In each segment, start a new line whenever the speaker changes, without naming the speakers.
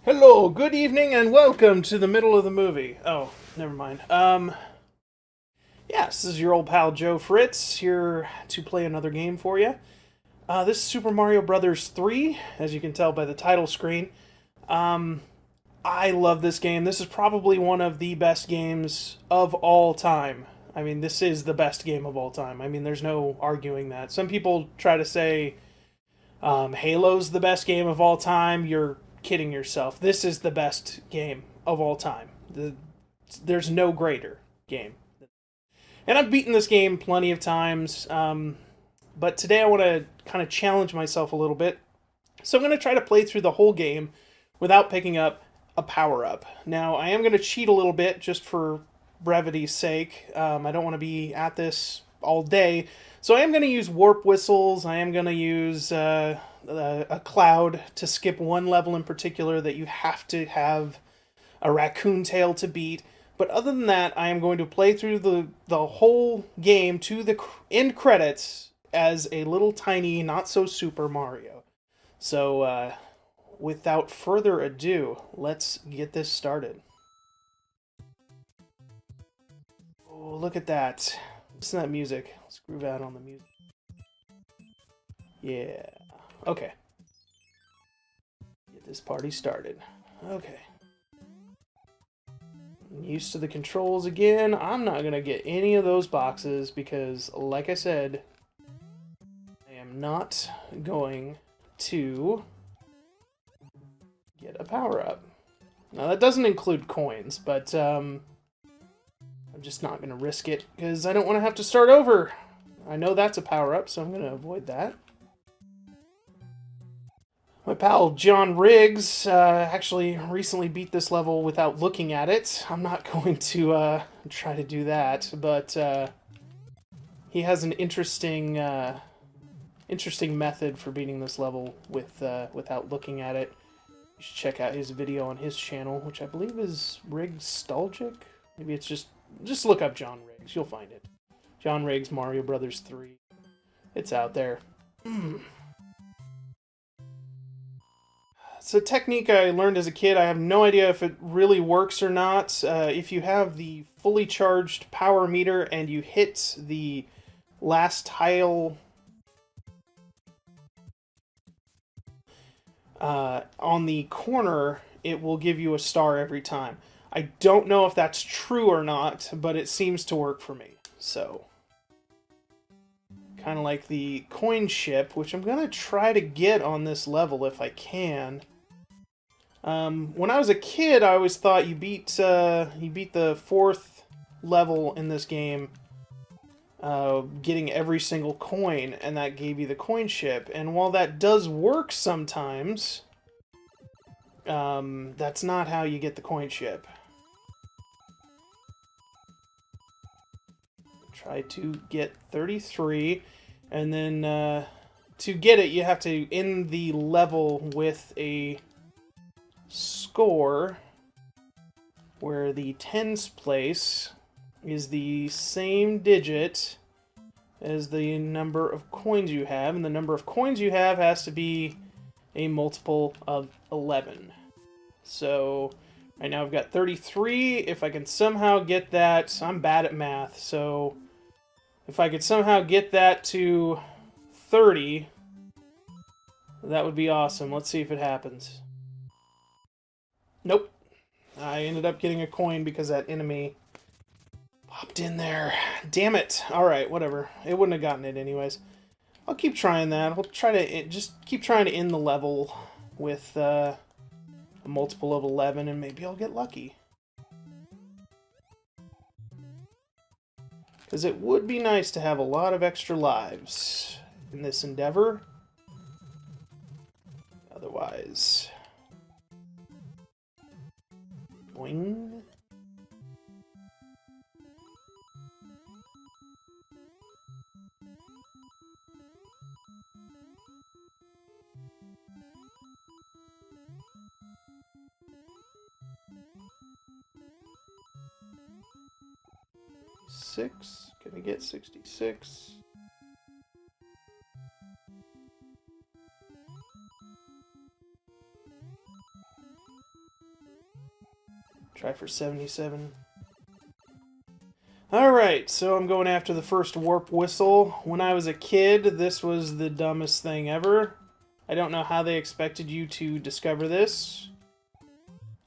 Hello, good evening, and welcome to the middle of the movie. Oh, never mind. Yes, this is your old pal Joe Fritz here to play another game for you. This is Super Mario Brothers 3, as you can tell by the title screen. I love this game. This is probably one of the best games of all time. I mean, this is the best game of all time. I mean, there's no arguing that. Some people try to say Halo's the best game of all time. You're kidding yourself. This is the best game of all time. There's no greater game. And I've beaten this game plenty of times, but today I want to kind of challenge myself a little bit. So I'm going to try to play through the whole game without picking up a power up. Now, I am going to cheat a little bit just for brevity's sake. I don't want to be at this all day. So I am going to use warp whistles. I am going to use a cloud to skip one level in particular that you have to have a raccoon tail to beat. But other than that, I am going to play through the whole game to the end credits as a little tiny, not so Super Mario. So, without further ado, let's get this started. Oh, look at that. Listen to that music. Let's groove out on the music. Yeah. Okay. Get this party started. Okay. I'm used to the controls again. I'm not going to get any of those boxes because, like I said, I am not going to get a power-up. Now, that doesn't include coins, but I'm just not going to risk it because I don't want to have to start over. I know that's a power-up, so I'm going to avoid that. My pal John Riggs actually recently beat this level without looking at it. I'm not going to try to do that, but he has an interesting method for beating this level without looking at it. You should check out his video on his channel, which I believe is Rigstalgic. Maybe it's just look up John Riggs. You'll find it. John Riggs Mario Brothers 3. It's out there. It's a technique I learned as a kid. I have no idea if it really works or not. If you have the fully charged power meter and you hit the last tile on the corner, it will give you a star every time. I don't know if that's true or not, but it seems to work for me. So, kind of like the coin ship, which I'm going to try to get on this level if I can. When I was a kid, I always thought you beat the fourth level in this game, getting every single coin, and that gave you the coin ship. And while that does work sometimes, that's not how you get the coin ship. Try to get 33, and then to get it, you have to end the level with a score where the tens place is the same digit as the number of coins you have, and the number of coins you have has to be a multiple of 11. So right now I've got 33. If I can somehow get that, I'm bad at math, so if I could somehow get that to 30, that would be awesome. Let's see if it happens. Nope. I ended up getting a coin because that enemy popped in there. Damn it. Alright, whatever. It wouldn't have gotten it anyways. I'll keep trying that. I'll try to just keep trying to end the level with a multiple of 11, and maybe I'll get lucky. Because it would be nice to have a lot of extra lives in this endeavor. Otherwise... Boing. Six. Can I get 66? Try for 77. Alright, so I'm going after the first warp whistle. When I was a kid, this was the dumbest thing ever. I don't know how they expected you to discover this,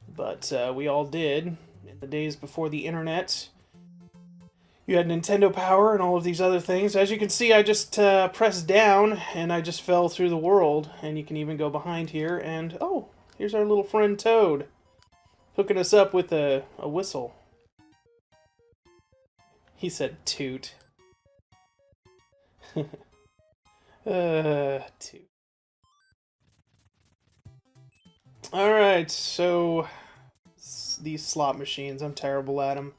but we all did in the days before the internet. You had Nintendo Power and all of these other things. As you can see, I just pressed down and I just fell through the world. And you can even go behind here and, oh, here's our little friend Toad, hooking us up with a whistle. He said toot. Toot. Alright, so these slot machines, I'm terrible at them.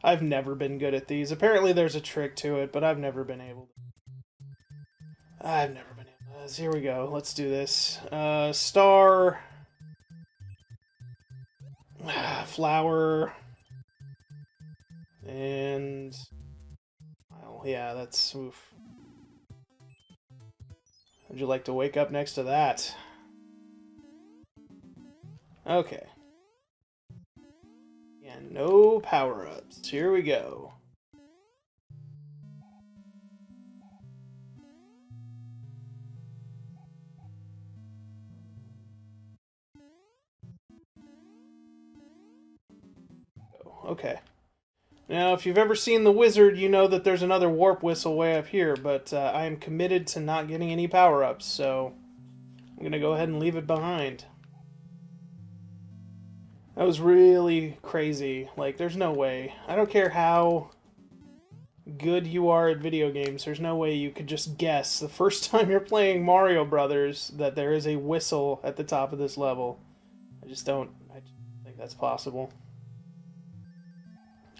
I've never been good at these. Apparently there's a trick to it, but I've never been able to. I've never been able to. Here we go. Let's do this. Star. Flower. And... well, yeah, that's... oof. Would you like to wake up next to that? Okay. And no power-ups. Here we go. Okay. Now, if you've ever seen The Wizard, you know that there's another warp whistle way up here, but I am committed to not getting any power-ups, so I'm going to go ahead and leave it behind. That was really crazy. Like, there's no way. I don't care how good you are at video games, there's no way you could just guess the first time you're playing Mario Brothers that there is a whistle at the top of this level. I just don't think that's possible.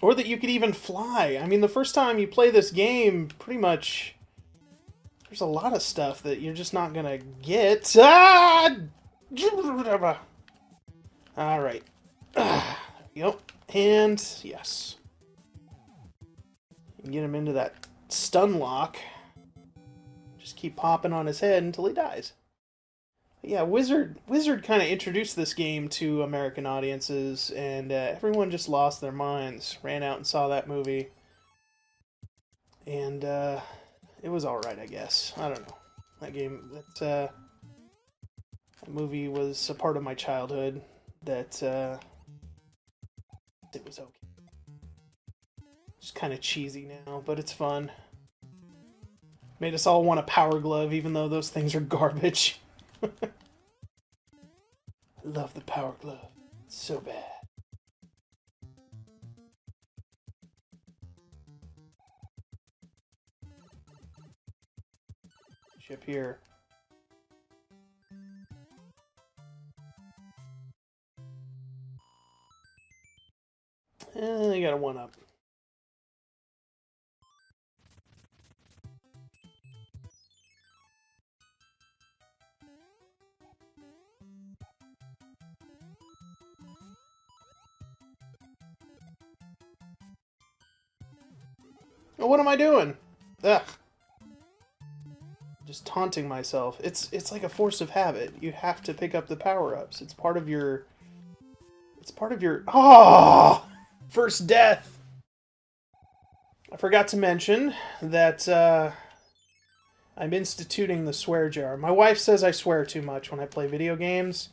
Or that you could even fly. I mean, the first time you play this game, pretty much, there's a lot of stuff that you're just not gonna get. Ah! Alright. Yep. And, yes. You can get him into that stun lock. Just keep popping on his head until he dies. But yeah, Wizard kind of introduced this game to American audiences, and everyone just lost their minds. Ran out and saw that movie. And it was alright, I guess. I don't know. That game, that movie was a part of my childhood that it was okay. It's kind of cheesy now, but it's fun. Made us all want a Power Glove, even though those things are garbage. I love the Power Glove. It's so bad. Ship here. I got a 1-up. Oh, what am I doing? Ugh. Just taunting myself. It's like a force of habit. You have to pick up the power-ups. It's part of your... It's part of your... Oh! First death! I forgot to mention that I'm instituting the swear jar. My wife says I swear too much when I play video games,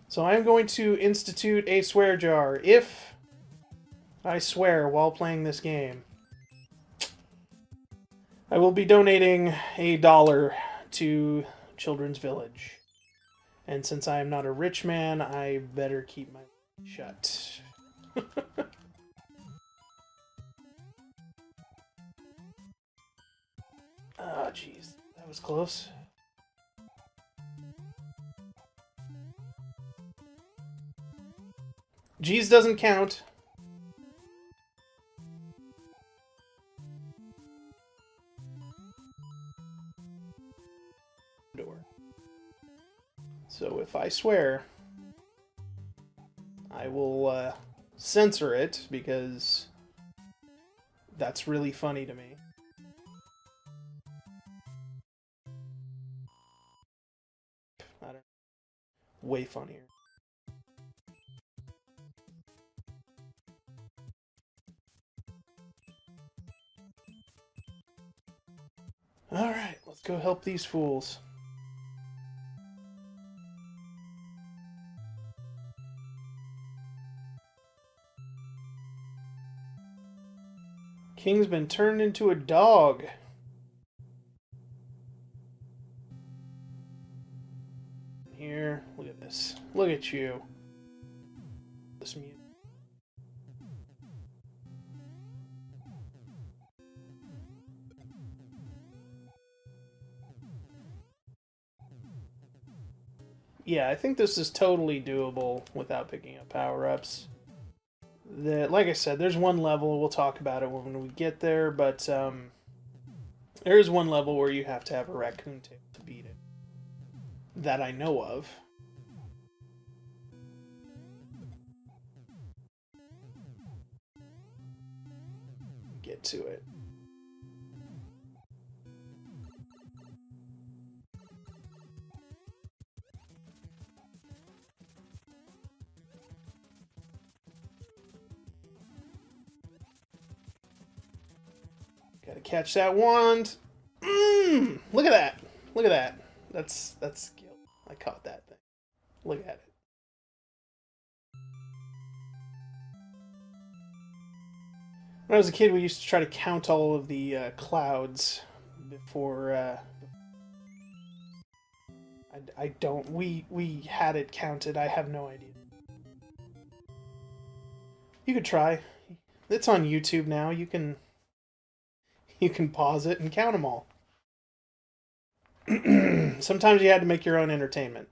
so I'm going to institute a swear jar if I swear while playing this game. I will be donating $1 to Children's Village. And since I am not a rich man, I better keep my mouth shut. Oh, jeez. That was close. G's doesn't count. Door. So if I swear, I will censor it because that's really funny to me. I don't know. Way funnier. Alright, let's go help these fools. King's been turned into a dog. Here, look at this. Look at you. This music. Yeah, I think this is totally doable without picking up power-ups. Like I said, there's one level, we'll talk about it when we get there, but there is one level where you have to have a raccoon tail to beat it. That I know of. Get to it. Gotta catch that wand. Look at that. Look at that. That's skill. I caught that thing. Look at it. When I was a kid, we used to try to count all of the clouds before. I don't. We had it counted. I have no idea. You could try. It's on YouTube now. You can pause it and count them all. Sometimes you had to make your own entertainment.